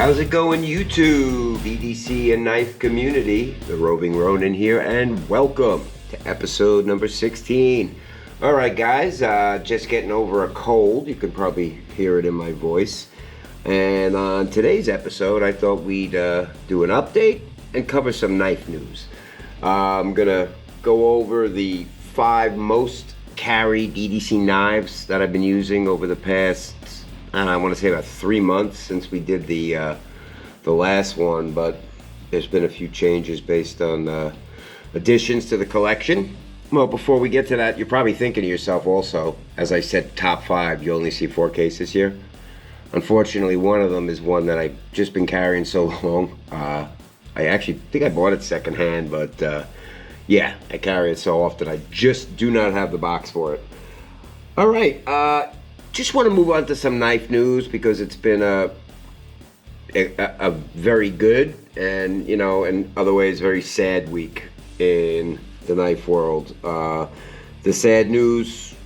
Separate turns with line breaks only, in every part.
How's it going, YouTube, EDC and knife community? The Roving Ronin here, and welcome to episode number 16. All right, guys, just getting over a cold. You can probably hear it in my voice. And on today's episode, I thought we'd do an update and cover some knife news. I'm gonna go over the 5 most carried EDC knives that I've been using over the past, I want to say about 3 months since we did the last one, but there's been a few changes based on additions to the collection. Well, before we get to that, you're probably thinking to yourself also, as I said, top 5, you only see 4 cases here. Unfortunately, one of them is one that I've just been carrying so long. I actually think I bought it secondhand, but yeah, I carry it so often I just do not have the box for it. All right, just want to move on to some knife news because it's been a very good and, you know, in other ways, very sad week in the knife world. The sad news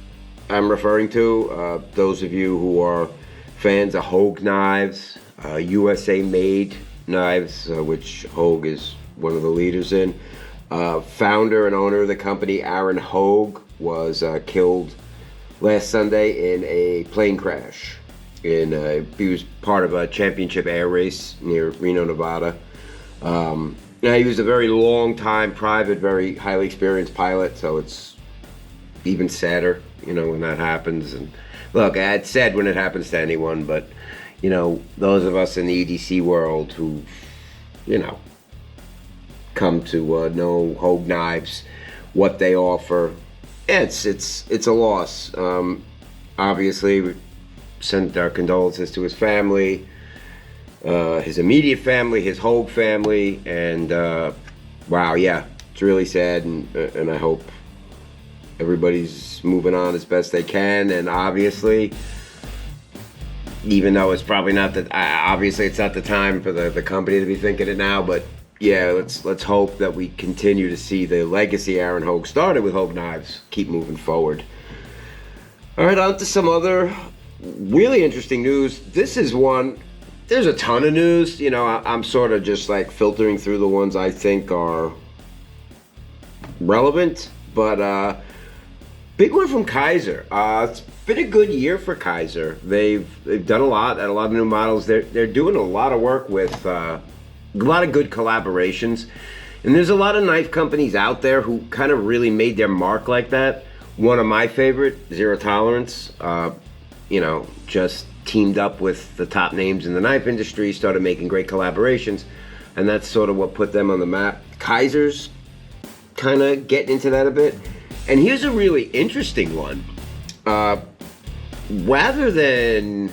I'm referring to, those of you who are fans of Hogue knives, USA-made knives, which Hogue is one of the leaders in. Founder and owner of the company, Aaron Hogue, was killed last Sunday in a plane crash. He was part of a championship air race near Reno, Nevada. Now, he was a very long-time private, very highly experienced pilot, so it's even sadder, you know, when that happens. And look, it's sad when it happens to anyone, but, you know, those of us in the EDC world who, you know, come to know Hogue knives, what they offer, it's a loss. Obviously, we sent our condolences to his family, his immediate family, his Hogue family, and wow, yeah, it's really sad, and I hope everybody's moving on as best they can. And obviously, even though it's probably not obviously it's not the time for the company to be thinking it now, but yeah, let's hope that we continue to see the legacy Aaron Hogue started with Hogue knives keep moving forward. All right, on to some other really interesting news. This is one, there's a ton of news, you know, I'm sort of just like filtering through the ones I think are relevant, but big one from Kaiser. It's been a good year for Kaiser. They've done a lot of new models. They're doing a lot of work with a lot of good collaborations, and there's a lot of knife companies out there who kind of really made their mark like that. One of my favorite, Zero Tolerance, you know, just teamed up with the top names in the knife industry, started making great collaborations, and that's sort of what put them on the map. Kaiser's kind of getting into that a bit. And here's a really interesting one. Rather than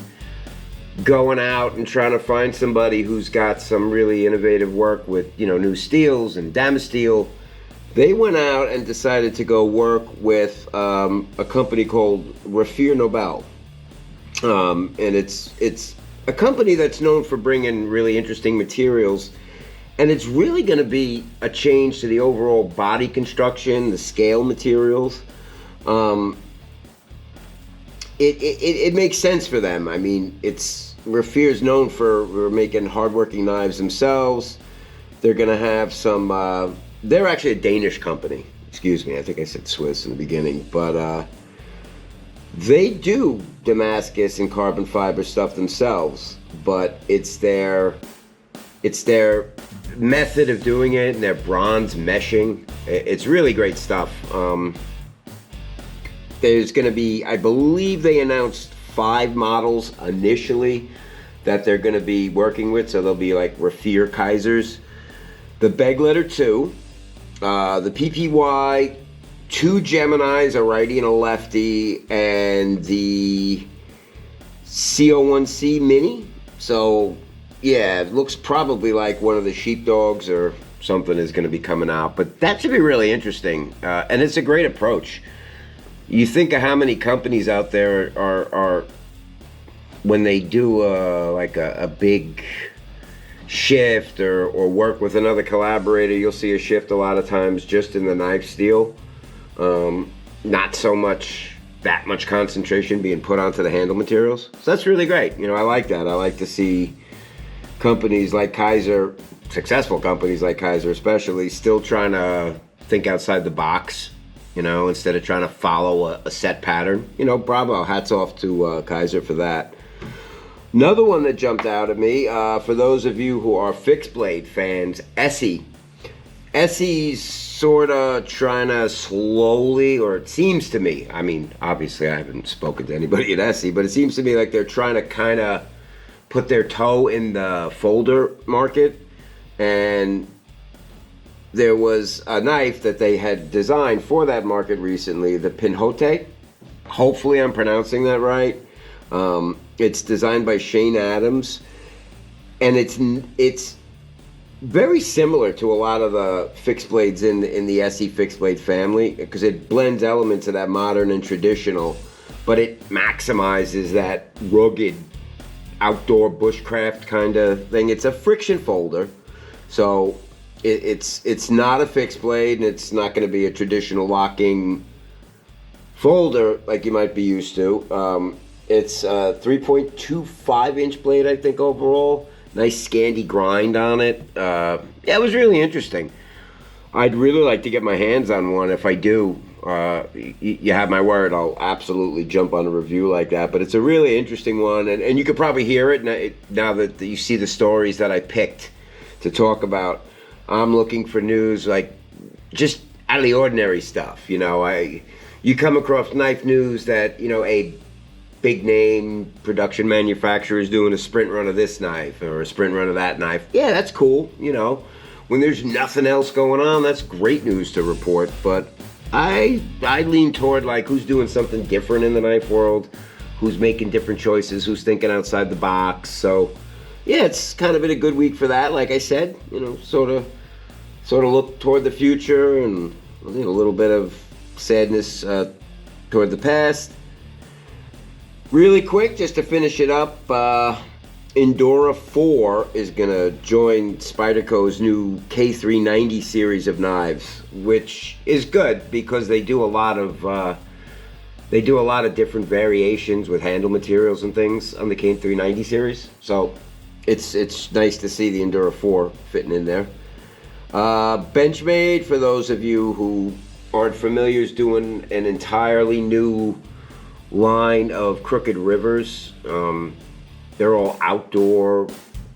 going out and trying to find somebody who's got some really innovative work with, you know, new steels and Damasteel, they went out and decided to go work with a company called Rafir Nobel. And it's a company that's known for bringing really interesting materials, and it's really going to be a change to the overall body construction, the scale materials. It makes sense for them. I mean, Rafir's known for making hardworking knives themselves. They're going to have some, they're actually a Danish company. Excuse me, I think I said Swiss in the beginning, but they do Damascus and carbon fiber stuff themselves, but it's their method of doing it and their bronze meshing. It's really great stuff. There's going to be, I believe they announced 5 models initially that they're going to be working with, so they'll be like Rafir Kaisers. The Begletter 2, the PPY, 2 Geminis, a righty and a lefty, and the CO1C Mini. So yeah, it looks probably like one of the sheepdogs or something is going to be coming out, but that should be really interesting, and it's a great approach. You think of how many companies out there are when they do like a big shift or work with another collaborator, you'll see a shift a lot of times just in the knife steel. Not so much that much concentration being put onto the handle materials. So that's really great. You know, I like that. I like to see companies like Kaiser, successful companies like Kaiser especially, still trying to think outside the box, instead of trying to follow a set pattern. Bravo, hats off to Kaiser for that. Another one that jumped out at me, for those of you who are fixed blade fans, EDC. EDC's sort of trying to slowly, or it seems to me, I mean, obviously I haven't spoken to anybody at EDC, but it seems to me like they're trying to kind of put their toe in the folder market. And there was a knife that they had designed for that market recently, the Pinhote. Hopefully I'm pronouncing that right. It's designed by Shane Adams, and it's very similar to a lot of the fixed blades in the EDC fixed blade family, because it blends elements of that modern and traditional, but it maximizes that rugged outdoor bushcraft kind of thing. It's a friction folder, so it's not a fixed blade, and it's not going to be a traditional locking folder like you might be used to. It's a 3.25 inch blade, I think, overall. Nice Scandi grind on it. Yeah, it was really interesting. I'd really like to get my hands on one. If I do, you have my word, I'll absolutely jump on a review like that. But it's a really interesting one, and you could probably hear it now that you see the stories that I picked to talk about. I'm looking for news like just out of the ordinary stuff. You come across knife news that a big name production manufacturer is doing a sprint run of this knife or a sprint run of that knife. Yeah, that's cool. When there's nothing else going on, that's great news to report. But I lean toward like who's doing something different in the knife world, who's making different choices, who's thinking outside the box. So yeah, it's kind of been a good week for that. Like I said, sort of look toward the future, and a little bit of sadness toward the past. Really quick, just to finish it up, Endura 4 is going to join Spyderco's new K390 series of knives, which is good because they do a lot of different variations with handle materials and things on the K390 series. So it's nice to see the Endura 4 fitting in there. Benchmade, for those of you who aren't familiar, is doing an entirely new line of crooked rivers. They're all outdoor,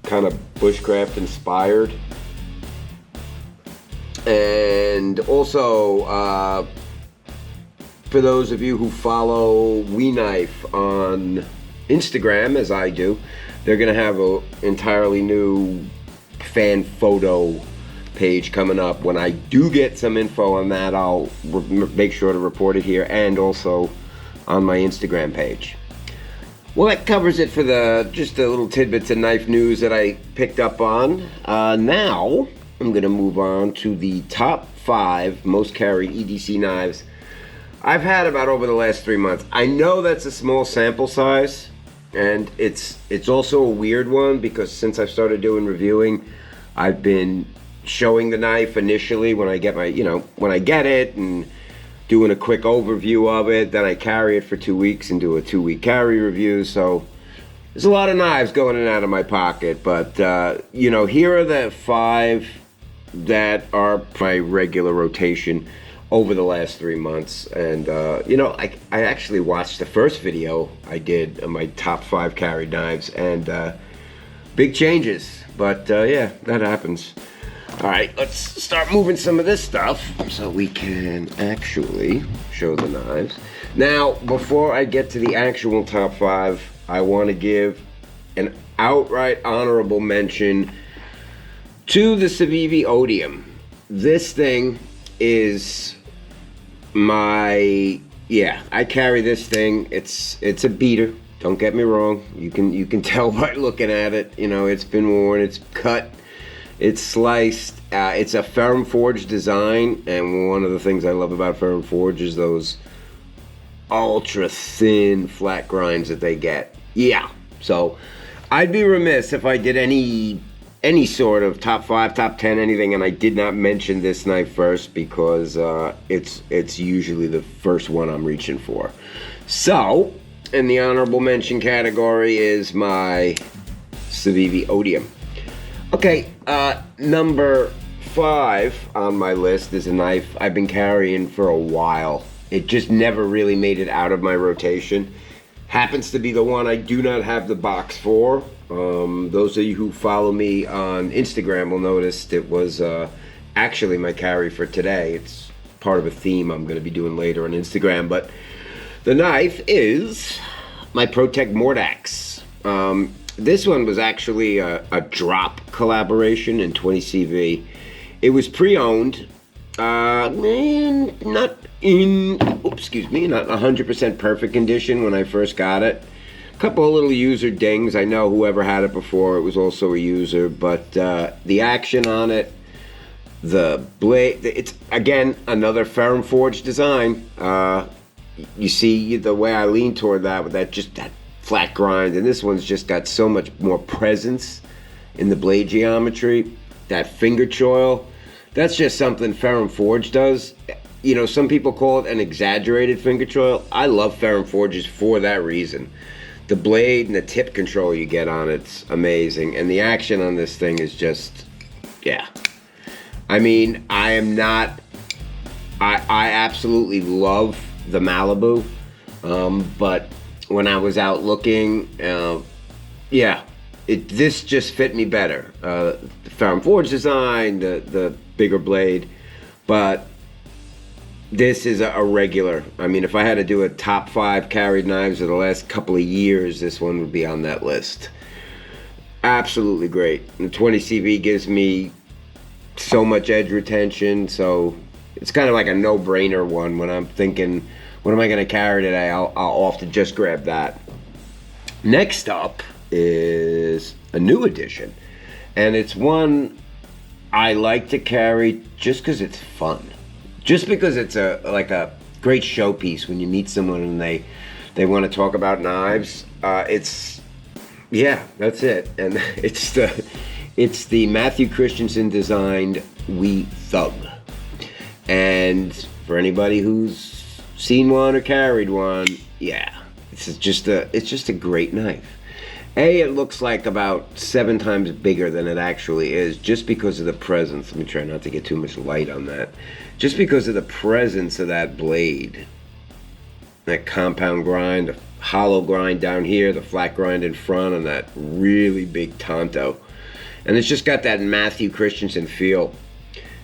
kind of bushcraft inspired. And also, for those of you who follow We Knife on Instagram, as I do, they're going to have an entirely new fan photo page coming up. When I do get some info on that, I'll make sure to report it here, and also on my Instagram page. Well, that covers it for just the little tidbits of knife news that I picked up on. Now, I'm going to move on to the top 5 most carried EDC knives I've had about over the last 3 months. I know that's a small sample size, and it's also a weird one because since I've started doing reviewing, I've been showing the knife initially when I get when I get it, and doing a quick overview of it. Then I carry it for 2 weeks and do a 2-week carry review. So there's a lot of knives going in and out of my pocket. But, here are the 5 that are my regular rotation over the last 3 months. And, I actually watched the first video I did of my top 5 carried knives, and big changes. But, yeah, that happens. All right, let's start moving some of this stuff so we can actually show the knives. Now, before I get to the actual top 5, I want to give an outright honorable mention to the Civivi Odium. This thing is I carry this thing. It's a beater. Don't get me wrong. You can tell by looking at it. It's been worn, it's cut, it's sliced. It's a Ferrum Forge design, and one of the things I love about Ferrum Forge is those ultra thin flat grinds that they get. Yeah, so I'd be remiss if I did any sort of top 5, top 10, anything, and I did not mention this knife first because it's usually the first one I'm reaching for. So, in the honorable mention category is my Civivi Odium. Okay, number 5 on my list is a knife I've been carrying for a while. It just never really made it out of my rotation. Happens to be the one I do not have the box for. Those of you who follow me on Instagram will notice it was actually my carry for today. It's part of a theme I'm going to be doing later on Instagram. But the knife is my ProTech Mordax. This one was actually a drop collaboration in 20CV. It was pre-owned, not in, not 100% perfect condition when I first got it. A couple of little user dings. I know whoever had it before, it was also a user, but the action on it, the blade, it's again another ferrum forged design. You see the way I lean toward that with that flat grind, and this one's just got so much more presence in the blade geometry. That finger choil, that's just something ferrum forge does. You know, some people call it an exaggerated finger choil. I love ferrum forges for that reason. The blade and the tip control you get on it's amazing, and the action on this thing is just, yeah. I mean, I absolutely love the Malibu, but when I was out looking, this just fit me better. The ferrum forge design, the bigger blade, but this is a regular. I mean, if I had to do a top 5 carried knives of the last couple of years, this one would be on that list. Absolutely great. The 20CV gives me so much edge retention, so it's kind of like a no-brainer one when I'm thinking, what am I going to carry today? I'll often just grab that. Next up is a new addition, and it's one I like to carry just because it's fun. Just because it's like a great showpiece when you meet someone and they want to talk about knives. That's it. And it's the Matthew Christensen designed Wee Thug. And for anybody who's seen one or carried one, it's just a great knife. It looks like about 7 times bigger than it actually is, just because of the presence. Let me try not to get too much light on that. Just because of the presence of that blade. That compound grind, the hollow grind down here, the flat grind in front, and that really big tanto. And it's just got that Matthew Christensen feel.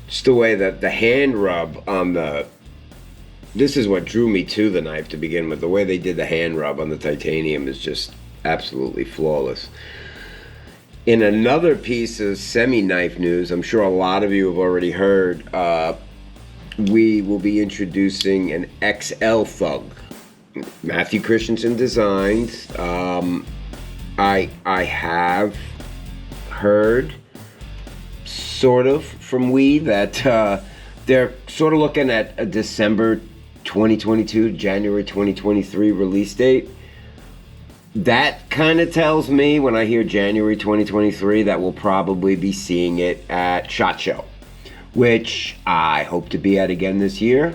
Just the way that the hand rub on this is what drew me to the knife to begin with. The way they did the hand rub on the titanium is just absolutely flawless. In another piece of semi-knife news, I'm sure a lot of you have already heard, we will be introducing an XL Thug. Matthew Christensen designed. I have heard, sort of, from Wee that they're sort of looking at a December 2022, January 2023 release date. That kind of tells me, when I hear January 2023, that we'll probably be seeing it at SHOT Show, which I hope to be at again this year,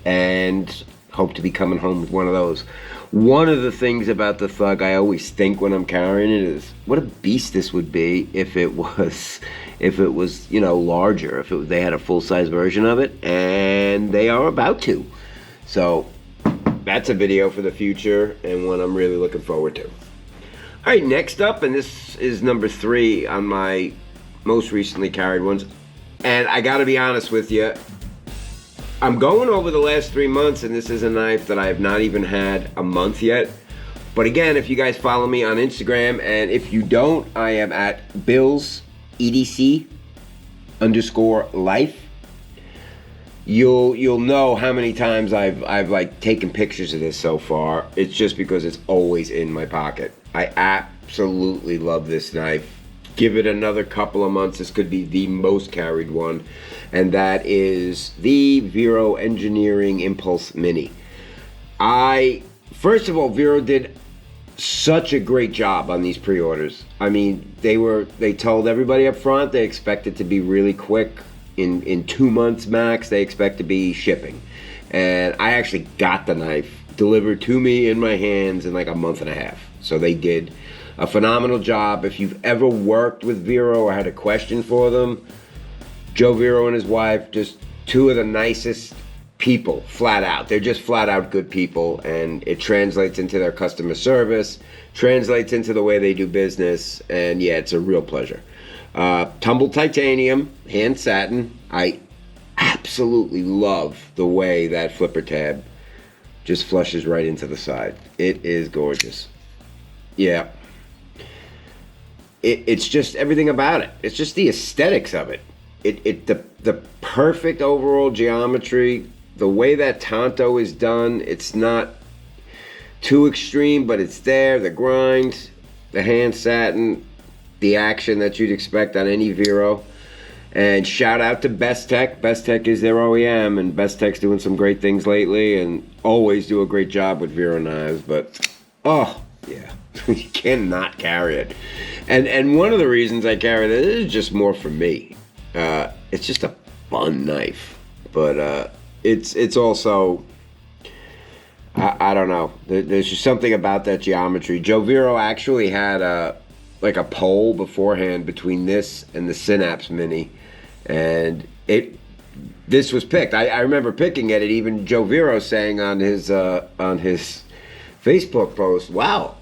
and hope to be coming home with one of those. One of the things about the Thug I always think when I'm carrying it is, what a beast this would be if it was larger, if they had a full-size version of it, and they are about to. So that's a video for the future, and one I'm really looking forward to. All right, next up, and this is number 3 on my most recently carried ones, and I gotta be honest with you, I'm going over the last 3 months, and this is a knife that I have not even had a month yet. But again, if you guys follow me on Instagram, and if you don't, I am at Bill's EDC _life. You'll know how many times I've like taken pictures of this so far. It's just because it's always in my pocket. I absolutely love this knife. Give it another couple of months, this could be the most carried one, and that is the Vero Engineering Impulse Mini. First of all, Vero did such a great job on these pre-orders. I mean, they told everybody up front they expect it to be really quick. In 2 months max, they expect to be shipping. And I actually got the knife delivered to me in my hands in like a month and a half. So they did a phenomenal job. If you've ever worked with Vero or had a question for them, Joe Vero and his wife, just two of the nicest people, flat out. They're just flat out good people, and it translates into their customer service, translates into the way they do business, and yeah, it's a real pleasure. Tumbled titanium, hand satin. I absolutely love the way that flipper tab just flushes right into the side. It is gorgeous. Yeah. It's just everything about it. It's just the aesthetics of it. The perfect overall geometry, the way that Tonto is done, it's not too extreme, but it's there. The grind, the hand satin, the action that you'd expect on any Vero. And shout out to Best Tech. Best Tech is their OEM, and Best Tech's doing some great things lately and always do a great job with Vero knives. But, oh, yeah, you cannot carry it. And one of the reasons I carry this is just more for me. It's just a fun knife. But it's also, I don't know. There's just something about that geometry. Joe Vero actually had a pole beforehand between this and the Synapse Mini, and this was picked. I remember picking it, and even Joe Vero saying on his Facebook post, "Wow."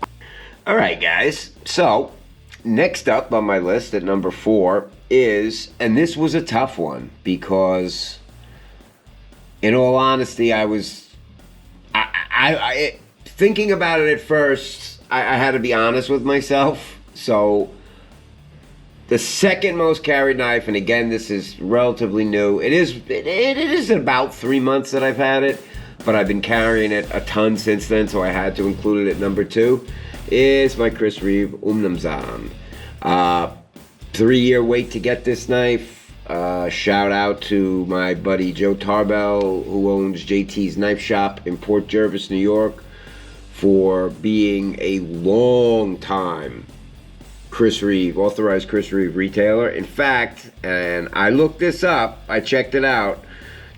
All right, guys. So next up on my list at number 4 is, and this was a tough one because, in all honesty, I thinking about it at first. I had to be honest with myself. So, the second most carried knife, and again, this is relatively new. It is about 3 months that I've had it, but I've been carrying it a ton since then, so I had to include it at number 2, is my Chris Reeve Umnumzan. 3-year wait to get this knife. Shout out to my buddy Joe Tarbell, who owns JT's Knife Shop in Port Jervis, New York, for being a long time Chris Reeve, authorized Chris Reeve retailer. In fact, and I looked this up, I checked it out,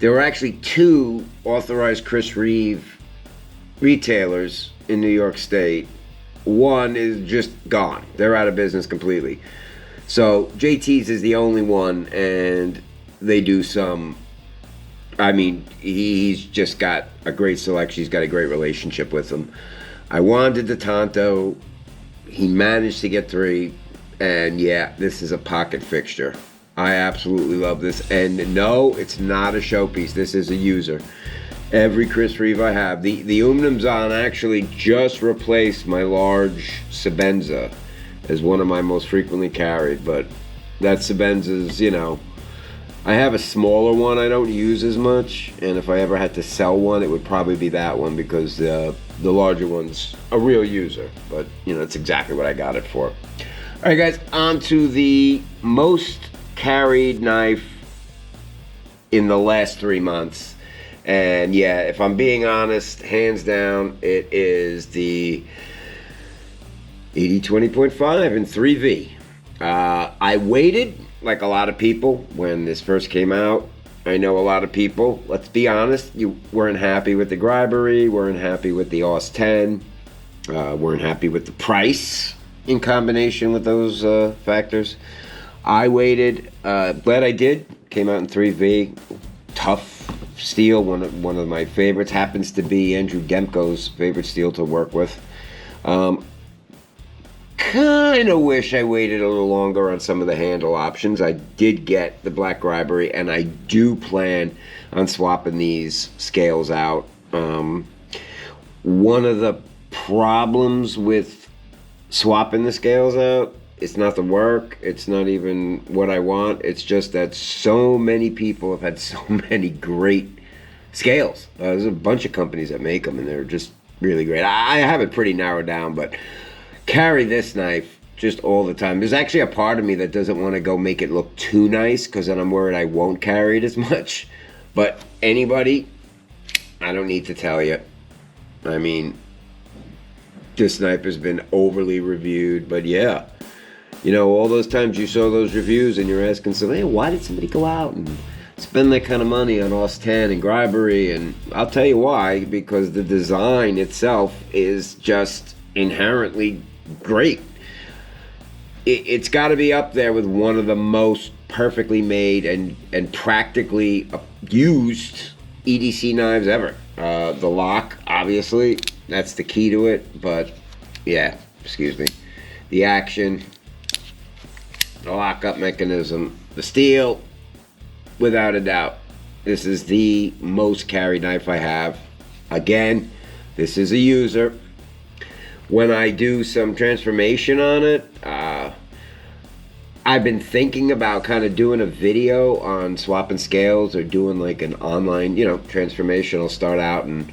there were actually 2 authorized Chris Reeve retailers in New York State. One is just gone. They're out of business completely. So JT's is the only one, and they do some, I mean, he's just got a great selection. He's got a great relationship with them. I wanted the Tonto. He managed to get 3, and yeah, this is a pocket fixture. I absolutely love this, and no, it's not a showpiece. This is a user. Every Chris Reeve I have. The Umnumzan actually just replaced my large Sebenza as one of my most frequently carried, but that Sebenza's, you know, I have a smaller one I don't use as much, and if I ever had to sell one, it would probably be that one, because the larger one's a real user. But, you know, it's exactly what I got it for. All right, guys, on to the most carried knife in the last 3 months. And yeah, if I'm being honest, hands down, it is the 80-20.5 and 3V. I waited, like a lot of people, when this first came out. I know a lot of people, let's be honest, you weren't happy with the Gribery, weren't happy with the AUS 10, weren't happy with the price in combination with those factors. I waited, glad I did. Came out in 3V, tough steel, one of my favorites. Happens to be Andrew Demko's favorite steel to work with. Kind of wish I waited a little longer on some of the handle options. I did get the Black Gribery, and I do plan on swapping these scales out. One of the problems with swapping the scales out, it's not the work, it's not even what I want, it's just that so many people have had so many great scales. There's a bunch of companies that make them, and they're just really great. I have it pretty narrowed down, but carry this knife just all the time. There's actually a part of me that doesn't want to go make it look too nice, because then I'm worried I won't carry it as much. But anybody, I don't need to tell you. I mean, this knife has been overly reviewed, but yeah. You know, all those times you saw those reviews and you're asking somebody, hey, why did somebody go out and spend that kind of money on AUS 10 and Gribery? And I'll tell you why, because the design itself is just inherently great. it's got to be up there with one of the most perfectly made and practically used EDC knives ever. The lock, obviously, that's the key to it, but yeah, excuse me. The action, the lockup mechanism, the steel, without a doubt. This is the most carried knife I have. Again, this is a user. When I do some transformation on it, I've been thinking about kind of doing a video on swapping scales or doing like an online, transformation. I'll start out and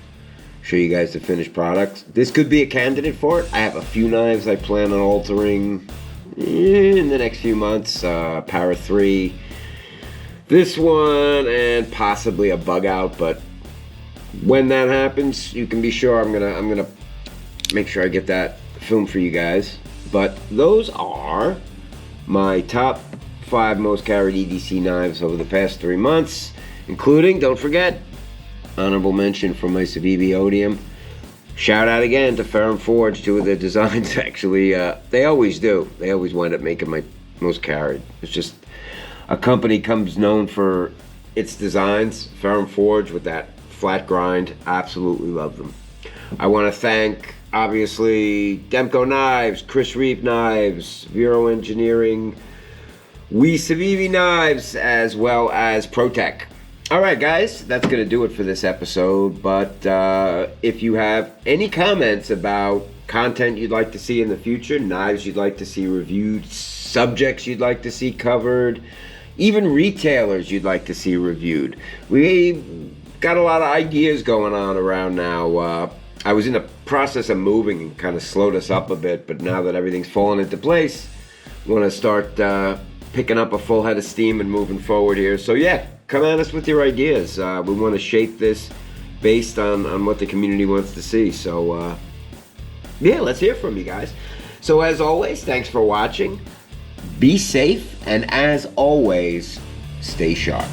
show you guys the finished products. This could be a candidate for it. I have a few knives I plan on altering in the next few months. Power 3, this one, and possibly a bug out. But when that happens, you can be sure I'm gonna make sure I get that filmed for you guys. But those are my top 5 most carried EDC knives over the past 3 months, including, don't forget, honorable mention for my Civivi Odium. Shout out again to Ferrum Forge, 2 of their designs actually. They always do. They always wind up making my most carried. It's just a company comes known for its designs. Ferrum Forge with that flat grind, absolutely love them. I want to thank, obviously, Demko Knives, Chris Reeve Knives, Vero Engineering, We Civivi Knives, as well as ProTech. Alright guys, that's going to do it for this episode, but if you have any comments about content you'd like to see in the future, knives you'd like to see reviewed, subjects you'd like to see covered, even retailers you'd like to see reviewed. We got a lot of ideas going on around now. I was in the process of moving and kind of slowed us up a bit, but now that everything's fallen into place, we want to start picking up a full head of steam and moving forward here. So yeah, come at us with your ideas. We want to shape this based on what the community wants to see. So yeah, let's hear from you guys. So as always, thanks for watching. Be safe, and as always, stay sharp.